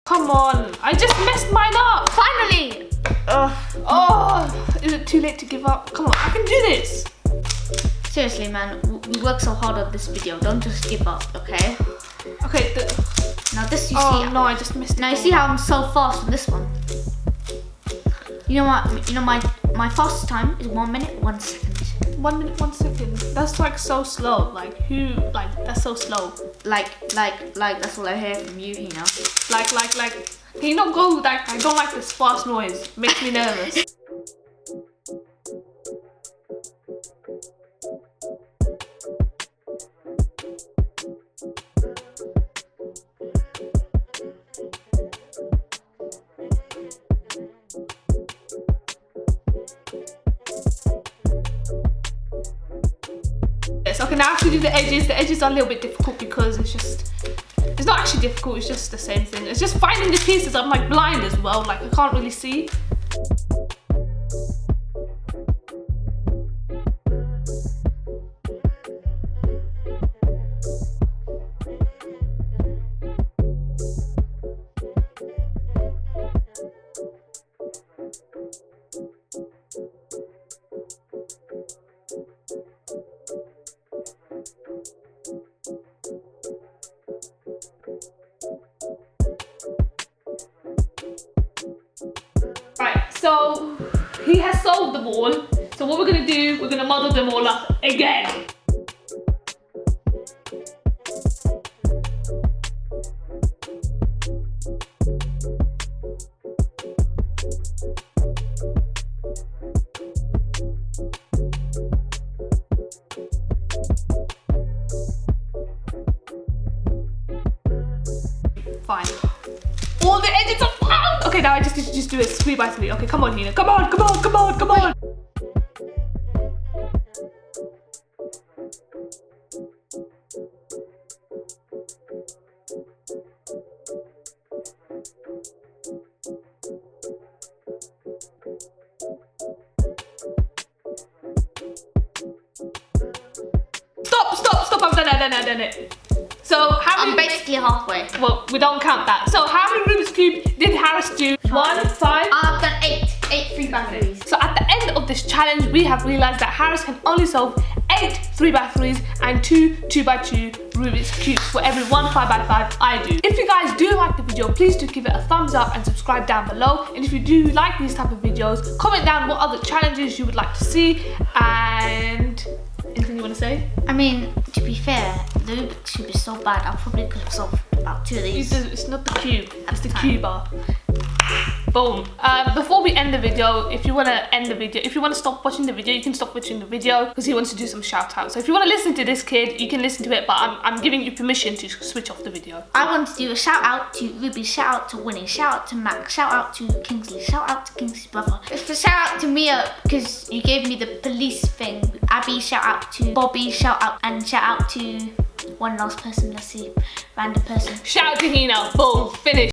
Come on, I just messed mine up. Finally! Oh, is it too late to give up? Come on, I can do this. Seriously, man, we worked so hard on this video. Don't just give up, okay? Okay. Now this you see. Oh no, I just missed it. Now you see how I'm so fast on this one. You know what? You know my fastest time is 1 minute 1 second. 1 minute 1 second. That's like so slow. Like who? Like that's so slow. Like that's all I hear from you, you know. Like. Can you not go like? I don't like this fast noise. Makes me nervous. Okay, now I have to do the edges. The edges are a little bit difficult because it's not actually difficult, it's just the same thing. It's just finding the pieces. I'm like blind as well, like I can't really see. Right, so he has solved them all. So what we're gonna do, we're gonna model them all up again. Fine. All the edges are found! Okay, now I just need to do it 3 by 3. Okay, come on, Heena. Come on. Stop, I've done it. So how many... I'm basically halfway. Well, we don't count that. So how many Rubik's Cube did Harris do? 1, 5? I've done 8 3 by 3s. So at the end of this challenge, we have realized that Harris can only solve 8 3 by 3s and 2 2 by 2 Rubik's Cubes for every 1 5 by 5 I do. If you guys do like the video, please do give it a thumbs up and subscribe down below. And if you do like these type of videos, comment down what other challenges you would like to see. And anything you want to say? I mean, to be fair, the Rubik's Cube is so bad, I probably could have solved about 2 of these. It's not the cube, it's the cuber. Boom. Before we end the video, if you want to stop watching the video, you can stop watching the video because he wants to do some shout outs. So if you want to listen to this kid, you can listen to it, but I'm giving you permission to switch off the video. I want to do a shout out to Ruby, shout out to Winnie, shout out to Max, shout out to Kingsley, shout out to Kingsley's brother. Shout out to Mia because you gave me the police thing. Abby, shout out to Bobby, shout out, and shout out to one last person. Let's see, random person. Shout out to Heena. Boom. Finish.